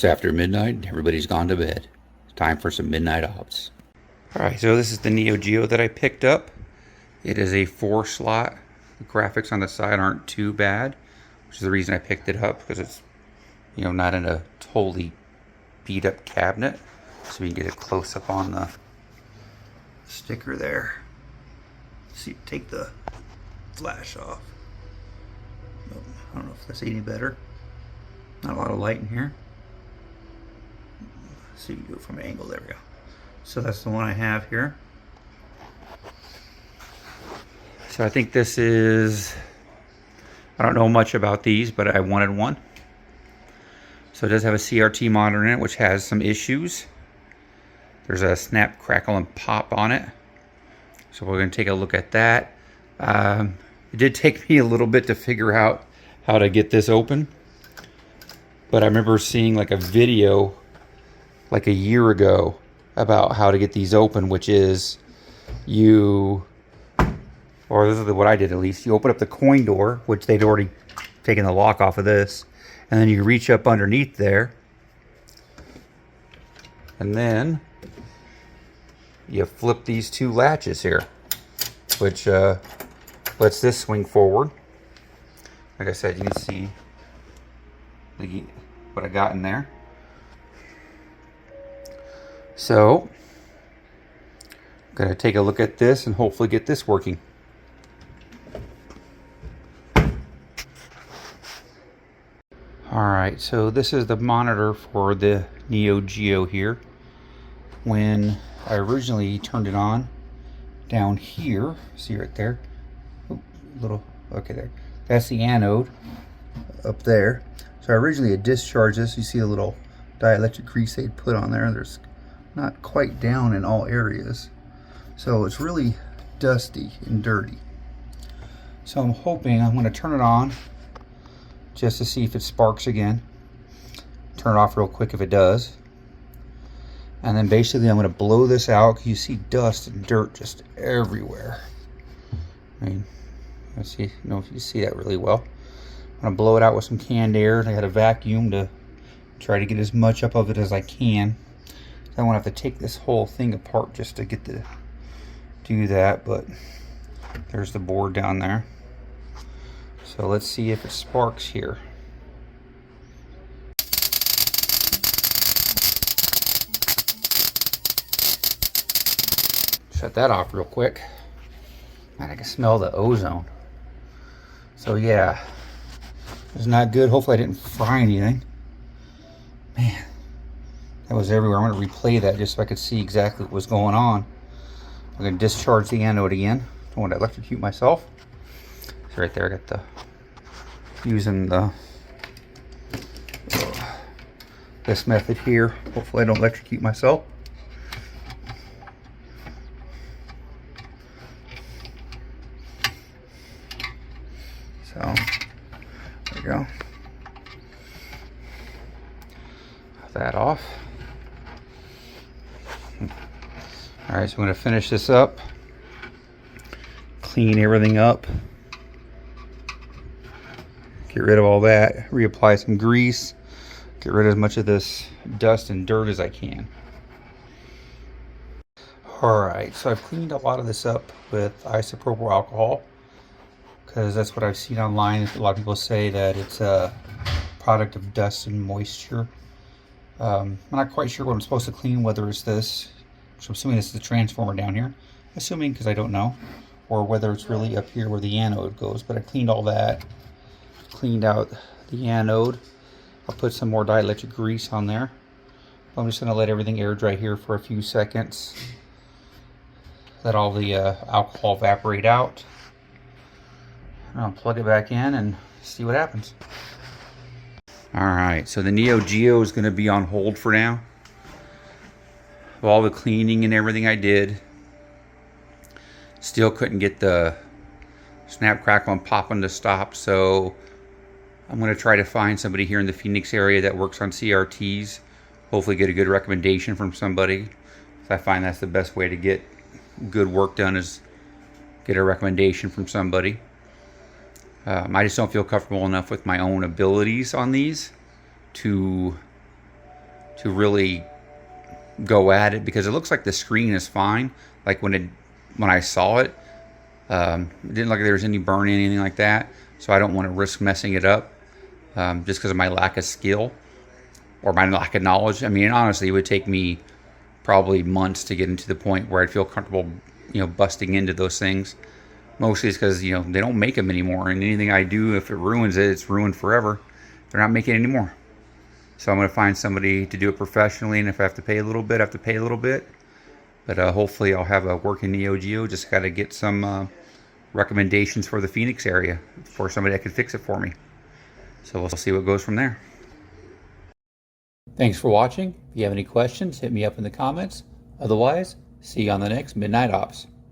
It's after midnight. Everybody's gone to bed. It's time for some midnight ops. Alright, so this is the Neo Geo that I picked up. It is a 4-slot. The graphics on the side aren't too bad, which is the reason I picked it up, because it's, you know, not in a totally beat up cabinet. So we can get a close up on the sticker there. See, take the flash off. I don't know if that's any better. Not a lot of light in here. So you do it from an angle. There we go. So that's the one I have here. So I think this is, I don't know much about these, but I wanted one. So it does have a CRT monitor in it, which has some issues. There's a snap, crackle, and pop on it. So we're going to take a look at that. It did take me a little bit to figure out how to get this open. But I remember seeing like a video like a year ago about how to get these open, which is you, or this is what I did at least, you open up the coin door, which they'd already taken the lock off of this, and then you reach up underneath there, and then you flip these two latches here, which lets this swing forward. Like I said, you can see what I got in there. So I'm going to take a look at this and hopefully get this working. Alright, so this is the monitor for the Neo Geo here. When I originally turned it on, down here, see right there, okay there, that's the anode up there. So I originally had discharged this. You see a little dielectric grease they'd put on there. There's not quite down in all areas. So it's really dusty and dirty. So I'm hoping, I'm going to turn it on just to see if it sparks again. Turn it off real quick if it does. And then basically I'm going to blow this out. You see dust and dirt just everywhere. I mean, let's see, I don't know if you see that really well. I'm going to blow it out with some canned air. I had a vacuum to try to get as much up of it as I can. I won't have to take this whole thing apart just to get to do that, but there's the board down there. So let's see if it sparks here. Shut that off real quick. Man, I can smell the ozone. So yeah, it's not good. Hopefully I didn't fry anything. Man, that was everywhere. I'm going to replay that just so I could see exactly what was going on. I'm going to discharge the anode again. Don't want to electrocute myself. So right there I got the, using the this method here. Hopefully I don't electrocute myself. So there we go. That off. Alright, so I'm going to finish this up, clean everything up, get rid of all that, reapply some grease, get rid of as much of this dust and dirt as I can. Alright, so I've cleaned a lot of this up with isopropyl alcohol, because that's what I've seen online. A lot of people say that it's a product of dust and moisture. I'm not quite sure what I'm supposed to clean, whether it's this, which I'm assuming this is the transformer down here, assuming because I don't know, or whether it's really up here where the anode goes. But I cleaned all that, cleaned out the anode. I'll put some more dielectric grease on there. I'm just going to let everything air dry here for a few seconds. Let all the alcohol evaporate out. I'll plug it back in and see what happens. Alright, so the Neo Geo is going to be on hold for now. Of all the cleaning and everything I did, still couldn't get the snap, crackle, and popping to stop. So I'm going to try to find somebody here in the Phoenix area that works on CRTs. Hopefully get a good recommendation from somebody. So I find that's the best way to get good work done, is get a recommendation from somebody. I just don't feel comfortable enough with my own abilities on these to to really go at it, because it looks like the screen is fine. Like when I saw it, it didn't look like there was any burn, anything like that. So I don't want to risk messing it up, just because of my lack of skill or my lack of knowledge. I mean, honestly, it would take me probably months to get into the point where I'd feel comfortable, busting into those things. Mostly it's because, they don't make them anymore, and anything I do, if it ruins it, it's ruined forever. They're not making it anymore. So I'm going to find somebody to do it professionally, and if I have to pay a little bit, I have to pay a little bit. But hopefully I'll have a working Neo Geo. Just got to get some recommendations for the Phoenix area for somebody that could fix it for me. So we'll see what goes from there. Thanks for watching. If you have any questions, hit me up in the comments. Otherwise, see you on the next Midnight Ops.